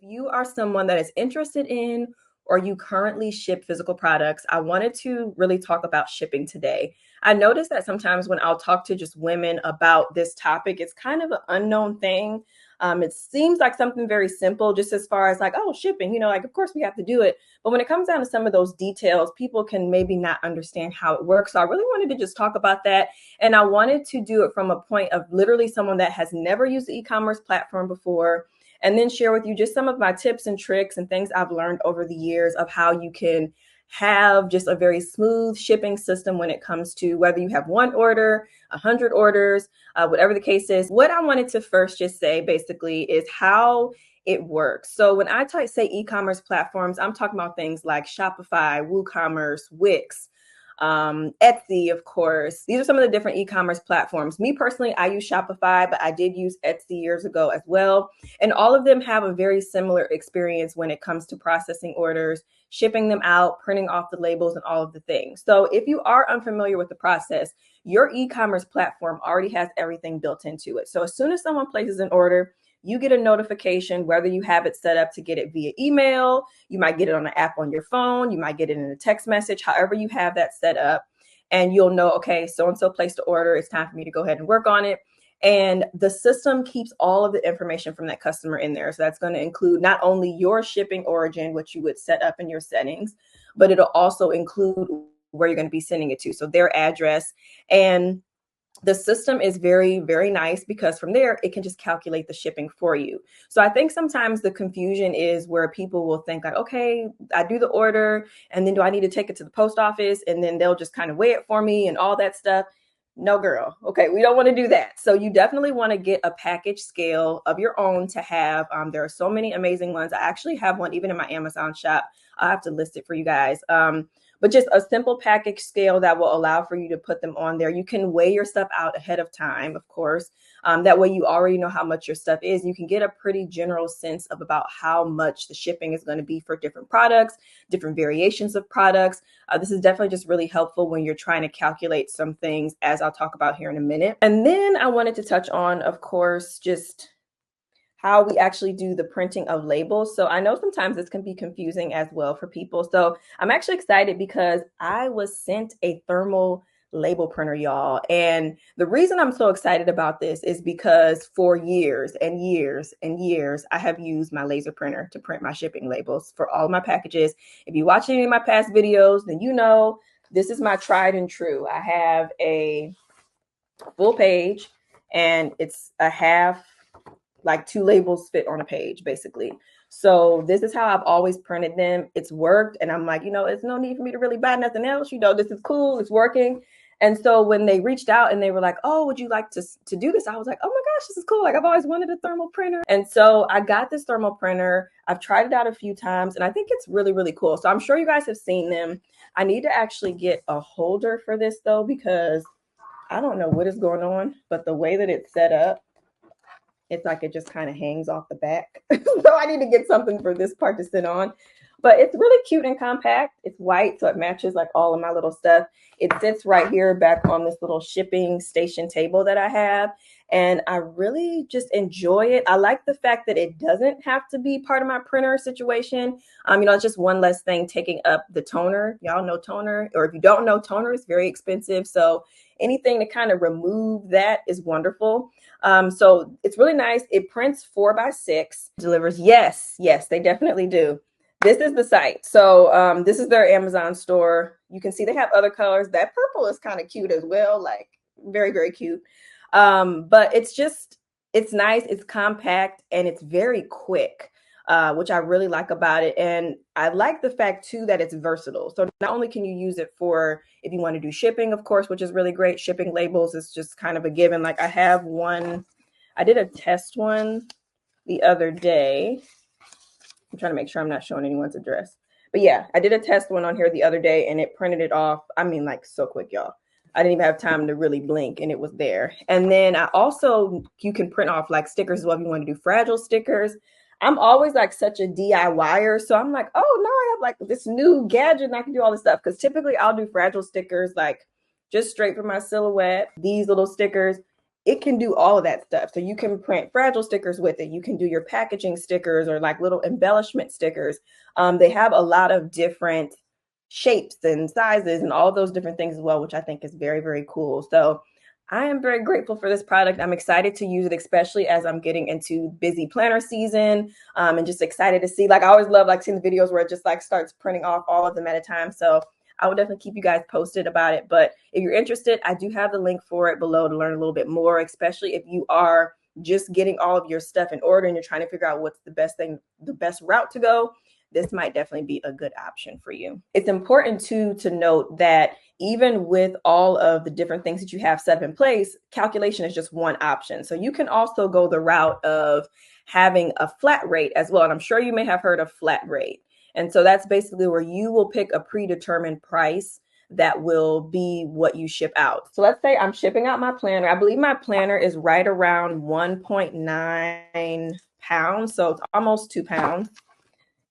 you are someone that is interested in or you currently ship physical products, I wanted to really talk about shipping today. I noticed that sometimes when I'll talk to just women about this topic, it's kind of an unknown thing. It seems like something very simple, just as far as like, oh, shipping, like, of course we have to do it. But when it comes down to some of those details, people can maybe not understand how it works. So I really wanted to just talk about that. And I wanted to do it from a point of literally someone that has never used the e-commerce platform before, and then share with you just some of my tips and tricks and things I've learned over the years of how you can have just a very smooth shipping system when it comes to whether you have one order, 100 orders, whatever the case is. What I wanted to first just say basically is how it works. So when I say e-commerce platforms, I'm talking about things like Shopify, WooCommerce, Wix, Etsy, of course. These are some of the different e-commerce platforms. Me personally, I use Shopify, but I did use Etsy years ago as well. And all of them have a very similar experience when it comes to processing orders, shipping them out, printing off the labels, and all of the things. So if you are unfamiliar with the process, your e-commerce platform already has everything built into it. So as soon as someone places an order, you get a notification, whether you have it set up to get it via email, you might get it on an app on your phone, you might get it in a text message, however you have that set up. And you'll know, okay, so-and-so placed the order. It's time for me to go ahead and work on it. And the system keeps all of the information from that customer in there. So that's going to include not only your shipping origin, which you would set up in your settings, but it'll also include where you're going to be sending it to. So their address. And the system is very, very nice because from there, it can just calculate the shipping for you. So I think sometimes the confusion is where people will think like, okay, I do the order and then do I need to take it to the post office? And then they'll just kind of weigh it for me and all that stuff. No, girl. Okay, we don't want to do that. So you definitely want to get a package scale of your own to have. There are so many amazing ones. I actually have one even in my Amazon shop. I'll have to list it for you guys. But just a simple package scale that will allow for you to put them on there. You can weigh your stuff out ahead of time, of course. That way you already know how much your stuff is. You can get a pretty general sense of about how much the shipping is going to be for different products, different variations of products. This is definitely just really helpful when you're trying to calculate some things, as I'll talk about here in a minute. And then I wanted to touch on, of course, just how we actually do the printing of labels. So I know sometimes this can be confusing as well for people. So I'm actually excited because I was sent a thermal label printer, y'all. And the reason I'm so excited about this is because for years and years and years, I have used my laser printer to print my shipping labels for all of my packages. If you watch any of my past videos, then you know this is my tried and true. I have a full page and it's a half, like 2 labels fit on a page, basically. So this is how I've always printed them. It's worked. And I'm like, it's no need for me to really buy nothing else. This is cool. It's working. And so when they reached out and they were like, oh, would you like to do this? I was like, oh my gosh, this is cool. Like I've always wanted a thermal printer. And so I got this thermal printer. I've tried it out a few times and I think it's really, really cool. So I'm sure you guys have seen them. I need to actually get a holder for this though, because I don't know what is going on, but the way that it's set up, it's like it just kind of hangs off the back. So I need to get something for this part to sit on. But it's really cute and compact. It's white, so it matches like all of my little stuff. It sits right here back on this little shipping station table that I have. And I really just enjoy it. I like the fact that it doesn't have to be part of my printer situation. It's just one less thing taking up the toner. Y'all know toner, or if you don't know, toner is very expensive. So anything to kind of remove that is wonderful. So it's really nice. It prints 4x6, delivers. Yes, they definitely do. This is the site. So this is their Amazon store. You can see they have other colors. That purple is kind of cute as well, like very, very cute. But it's nice, it's compact, and it's very quick, which I really like about it. And I like the fact too that it's versatile. So not only can you use it for if you want to do shipping, of course, which is really great. Shipping labels is just kind of a given. Like I have one, I did a test one the other day. I'm trying to make sure I'm not showing anyone's address. But yeah, I did a test one on here the other day and it printed it off. I mean, like so quick, y'all. I didn't even have time to really blink and it was there. And then you can print off like stickers as well if you want to do fragile stickers. I'm always like such a DIYer. So I'm like, oh no, I have like this new gadget and I can do all this stuff. Because typically I'll do fragile stickers like just straight for my silhouette, these little stickers. it can do all of that stuff. So you can print fragile stickers with it. You can do your packaging stickers or like little embellishment stickers. They have a lot of different shapes and sizes and all those different things as well, which I think is very, very cool. So I am very grateful for this product. I'm excited to use it, especially as I'm getting into busy planner season, and just excited to see, like I always love like seeing the videos where it just like starts printing off all of them at a time. So I will definitely keep you guys posted about it. But if you're interested, I do have the link for it below to learn a little bit more, especially if you are just getting all of your stuff in order and you're trying to figure out what's the best thing, the best route to go. This might definitely be a good option for you. It's important too to note that even with all of the different things that you have set up in place, calculation is just one option. So you can also go the route of having a flat rate as well. And I'm sure you may have heard of flat rate. And so that's basically where you will pick a predetermined price that will be what you ship out. So let's say I'm shipping out my planner. I believe my planner is right around 1.9 pounds. So it's almost 2 pounds.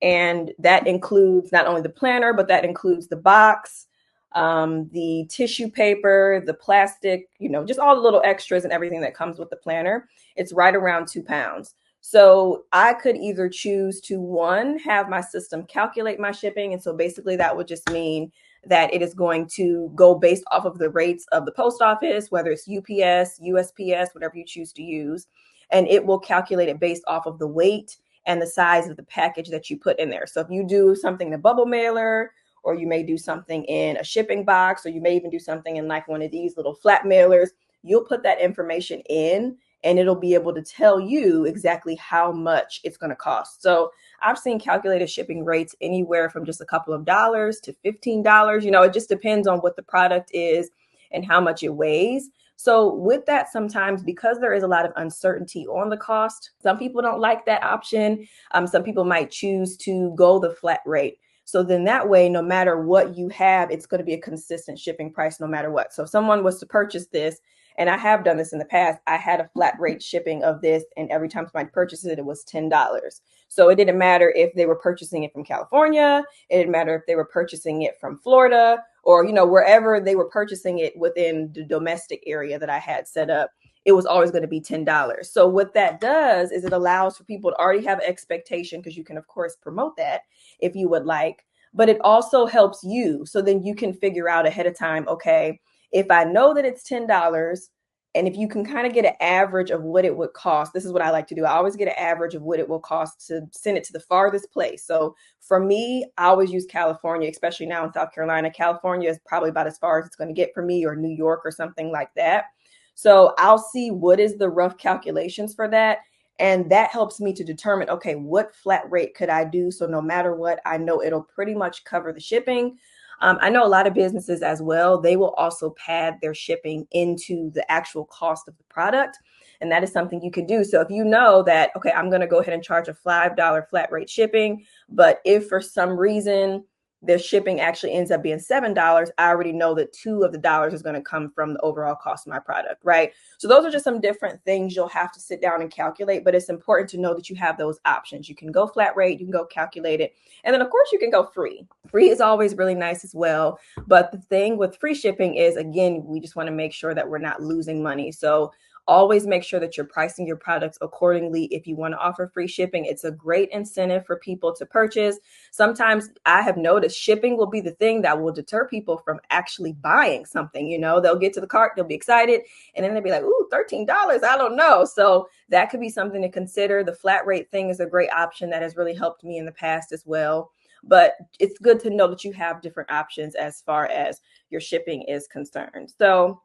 And that includes not only the planner, but that includes the box, the tissue paper, the plastic, just all the little extras and everything that comes with the planner. It's right around 2 pounds. So I could either choose to, one, have my system calculate my shipping. And so basically that would just mean that it is going to go based off of the rates of the post office, whether it's UPS, USPS, whatever you choose to use. And it will calculate it based off of the weight and the size of the package that you put in there. So if you do something in a bubble mailer, or you may do something in a shipping box, or you may even do something in like one of these little flat mailers, you'll put that information in and it'll be able to tell you exactly how much it's going to cost. So I've seen calculated shipping rates anywhere from just a couple of dollars to $15. It just depends on what the product is and how much it weighs. So with that, sometimes because there is a lot of uncertainty on the cost, some people don't like that option. Some people might choose to go the flat rate. So then that way, no matter what you have, it's going to be a consistent shipping price no matter what. So if someone was to purchase this, and I have done this in the past, I had a flat rate shipping of this, and every time somebody purchased it, it was $10. So it didn't matter if they were purchasing it from California, it didn't matter if they were purchasing it from Florida, or wherever they were purchasing it within the domestic area that I had set up, it was always going to be $10. So what that does is it allows for people to already have an expectation, because you can of course promote that if you would like, but it also helps you. So then you can figure out ahead of time, okay, if I know that it's $10, and if you can kind of get an average of what it would cost, this is what I like to do. I always get an average of what it will cost to send it to the farthest place. So for me, I always use California, especially now in South Carolina. California is probably about as far as it's going to get for me, or New York or something like that. So I'll see what is the rough calculations for that. And that helps me to determine, okay, what flat rate could I do? So no matter what, I know it'll pretty much cover the shipping. I know a lot of businesses as well, they will also pad their shipping into the actual cost of the product. And that is something you can do. So if you know that, okay, I'm going to go ahead and charge a $5 flat rate shipping, but if for some reason their shipping actually ends up being $7, I already know that $2 of the dollars is going to come from the overall cost of my product, right? So those are just some different things you'll have to sit down and calculate, but it's important to know that you have those options. You can go flat rate, you can go calculate it, and then of course you can go free. Free is always really nice as well, but the thing with free shipping is, again, we just want to make sure that we're not losing money. So always make sure that you're pricing your products accordingly. If you want to offer free shipping, it's a great incentive for people to purchase. Sometimes I have noticed shipping will be the thing that will deter people from actually buying something. They'll get to the cart, they'll be excited, and then they'll be like, ooh, $13, I don't know. So that could be something to consider. The flat rate thing is a great option that has really helped me in the past as well. But it's good to know that you have different options as far as your shipping is concerned. So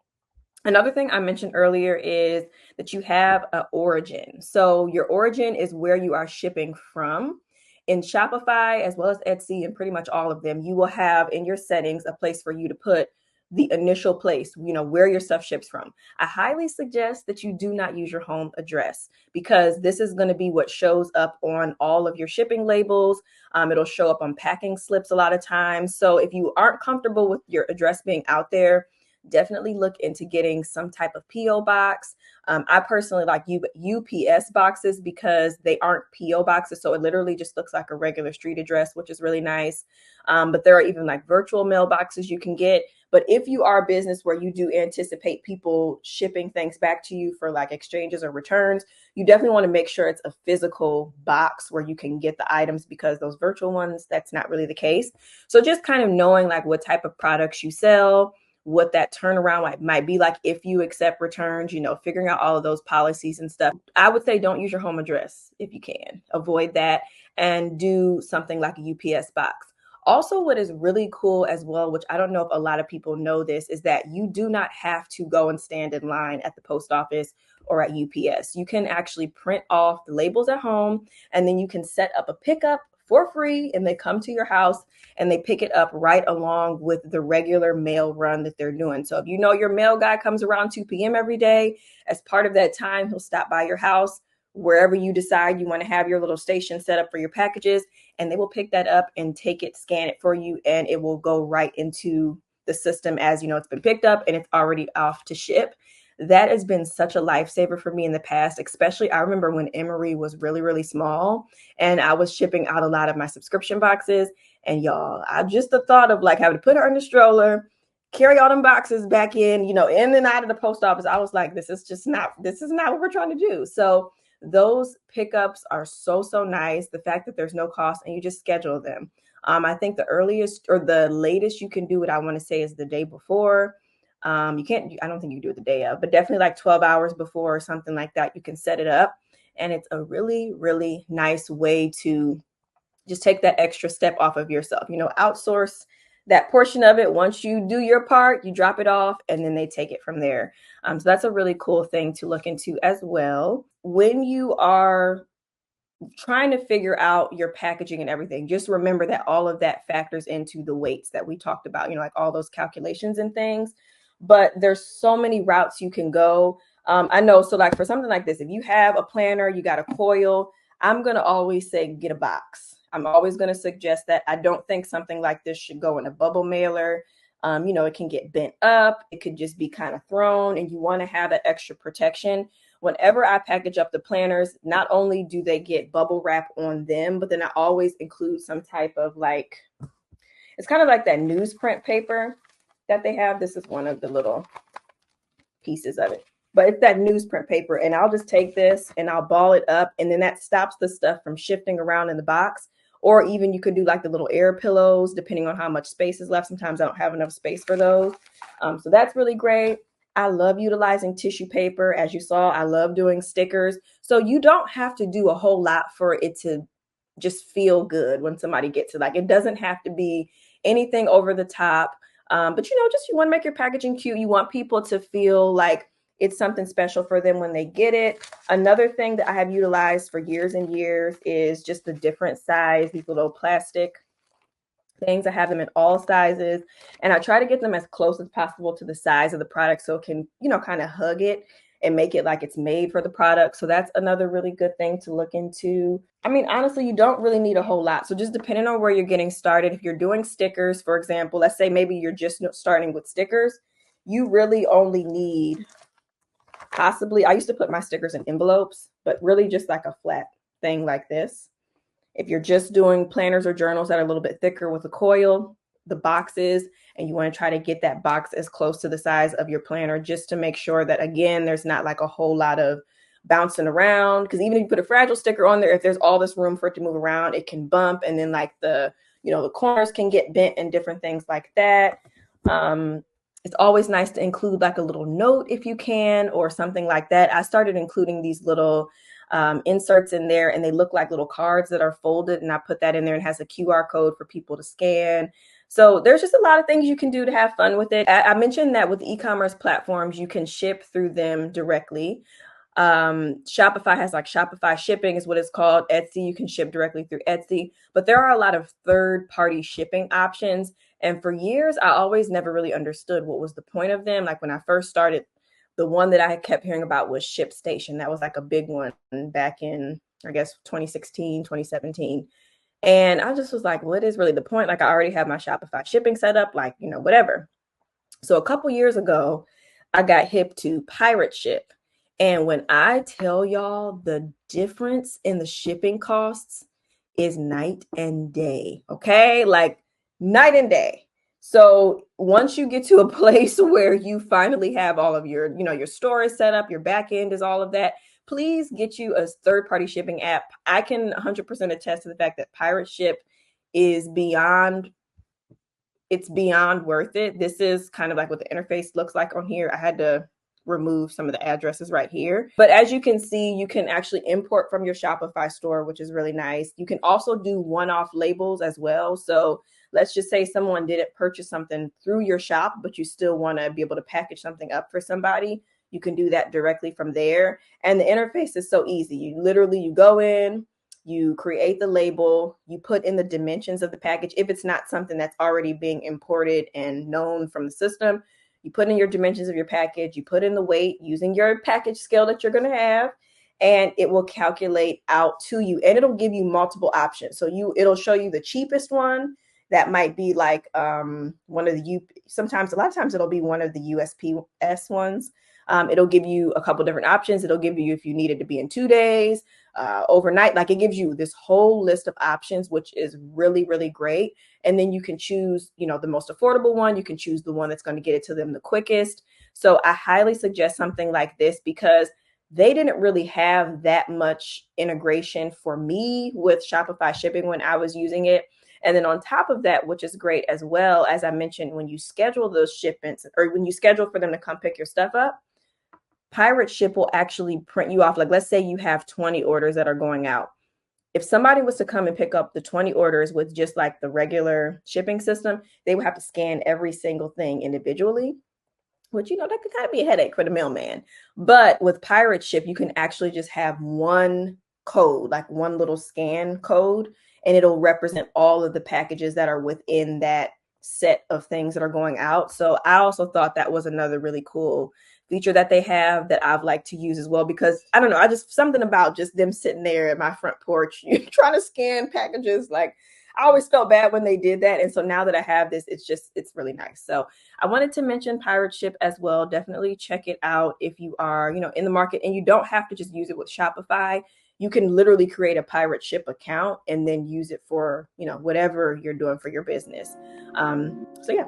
another thing I mentioned earlier is that you have an origin. So your origin is where you are shipping from. In Shopify, as well as Etsy, and pretty much all of them, you will have in your settings a place for you to put the initial place, where your stuff ships from. I highly suggest that you do not use your home address, because this is going to be what shows up on all of your shipping labels. It'll show up on packing slips a lot of times. So if you aren't comfortable with your address being out there, definitely look into getting some type of PO box. I personally like UPS boxes because they aren't PO boxes, so it literally just looks like a regular street address, which is really nice. But there are even like virtual mailboxes you can get. But if you are a business where you do anticipate people shipping things back to you for like exchanges or returns, you definitely want to make sure it's a physical box where you can get the items, because those virtual ones, that's not really the case. So just kind of knowing like what type of products you sell, what that turnaround might be like if you accept returns, figuring out all of those policies and stuff. I would say don't use your home address if you can. Avoid that and do something like a UPS box. Also, what is really cool as well, which I don't know if a lot of people know this, is that you do not have to go and stand in line at the post office or at UPS. You can actually print off the labels at home, and then you can set up a pickup for free, and they come to your house and they pick it up right along with the regular mail run that they're doing. So if you know your mail guy comes around 2 p.m. every day, as part of that time, he'll stop by your house, wherever you decide you want to have your little station set up for your packages, and they will pick that up and take it, scan it for you, and it will go right into the system as it's been picked up and it's already off to ship. That has been such a lifesaver for me in the past, especially I remember when Emory was really, really small and I was shipping out a lot of my subscription boxes. And y'all, I just the thought of like having to put her in the stroller, carry all them boxes back in, in and out of the post office. I was like, this is not what we're trying to do. So those pickups are so, so nice. The fact that there's no cost and you just schedule them. I think the earliest or the latest you can do it, I want to say, is the day before. I don't think you do it the day of, but definitely like 12 hours before or something like that, you can set it up. And it's a really, really nice way to just take that extra step off of yourself, outsource that portion of it. Once you do your part, you drop it off and then they take it from there. So that's a really cool thing to look into as well. When you are trying to figure out your packaging and everything, just remember that all of that factors into the weights that we talked about, like all those calculations and things. But there's so many routes you can go. I know, so like for something like this, if you have a planner, you got a coil, I'm going to always say get a box. I'm always going to suggest that. I don't think something like this should go in a bubble mailer. It can get bent up. It could just be kind of thrown, and you want to have that extra protection. Whenever I package up the planners, not only do they get bubble wrap on them, but then I always include some type of it's kind of like that newsprint paper that they have. This is one of the little pieces of it, but it's that newsprint paper. And I'll just take this and I'll ball it up, and then that stops the stuff from shifting around in the box. Or even you could do like the little air pillows, depending on how much space is left. Sometimes I don't have enough space for those. So that's really great. I love utilizing tissue paper. As you saw, I love doing stickers. So you don't have to do a whole lot for it to just feel good when somebody gets it. Like, it doesn't have to be anything over the top. But just you want to make your packaging cute. You want people to feel like it's something special for them when they get it. Another thing that I have utilized for years and years is just the different size, these little plastic things. I have them in all sizes, and I try to get them as close as possible to the size of the product so it can, kind of hug it and make it like it's made for the product. So that's another really good thing to look into. I mean, honestly, you don't really need a whole lot. So just depending on where you're getting started, if you're doing stickers, for example, let's say maybe you're just starting with stickers, you really only need possibly, I used to put my stickers in envelopes, but really just like a flat thing like this. If you're just doing planners or journals that are a little bit thicker with a coil, the boxes, and you want to try to get that box as close to the size of your planner, just to make sure that, again, there's not like a whole lot of bouncing around. Because even if you put a fragile sticker on there, if there's all this room for it to move around, it can bump, and then like the corners can get bent and different things like that. It's always nice to include like a little note if you can, or something like that. I started including these little inserts in there, and they look like little cards that are folded, and I put that in there and has a QR code for people to scan. So there's just a lot of things you can do to have fun with it. I mentioned that with e-commerce platforms, you can ship through them directly. Shopify has like Shopify shipping is what it's called. Etsy, you can ship directly through Etsy, but there are a lot of third-party shipping options. And for years, I always never really understood what was the point of them. Like when I first started, the one that I kept hearing about was ShipStation. That was like a big one back in, I guess, 2016, 2017. And I just was like, what is really the point? Like, I already have my Shopify shipping set up, like, whatever. So a couple years ago, I got hip to pirate ship. And when I tell y'all the difference in the shipping costs is night and day, okay? Like night and day. So once you get to a place where you finally have all of your, your storage set up, your back end is all of that, please get you a third-party shipping app. I can 100% attest to the fact that pirate ship is beyond it's beyond worth it. This is kind of like what the interface looks like on here. I had to remove some of the addresses right here. But as you can see, you can actually import from your Shopify store, which is really nice. You can also do one-off labels as well. So let's just say someone didn't purchase something through your shop, but you still want to be able to package something up for somebody. You can do that directly from there. And the interface is so easy. You go in, you create the label, you put in the dimensions of the package. If it's not something that's already being imported and known from the system, you put in your dimensions of your package, you put in the weight using your package scale that you're going to have, and it will calculate out to you, and it'll give you multiple options. So it'll show you the cheapest one that might be like one of the a lot of times it'll be one of the USPS ones. It'll give you a couple different options. It'll give you if you need it to be in 2 days, overnight. Like it gives you this whole list of options, which is really, really great. And then you can choose, the most affordable one. You can choose the one that's going to get it to them the quickest. So I highly suggest something like this because they didn't really have that much integration for me with Shopify shipping when I was using it. And then on top of that, which is great as well, as I mentioned, when you schedule those shipments or when you schedule for them to come pick your stuff up, Pirate Ship will actually print you off. Like, let's say you have 20 orders that are going out. If somebody was to come and pick up the 20 orders with just like the regular shipping system, they would have to scan every single thing individually, which, that could kind of be a headache for the mailman. But with Pirate Ship, you can actually just have one code, like one little scan code, and it'll represent all of the packages that are within that set of things that are going out. So I also thought that was another really cool feature that they have that I've liked to use as well, because I don't know, I just something about just them sitting there at my front porch trying to scan packages. Like I always felt bad when they did that. And so now that I have this, it's really nice. So I wanted to mention Pirate Ship as well. Definitely check it out if you are, in the market, and you don't have to just use it with Shopify. You can literally create a Pirate Ship account and then use it for, whatever you're doing for your business. So yeah,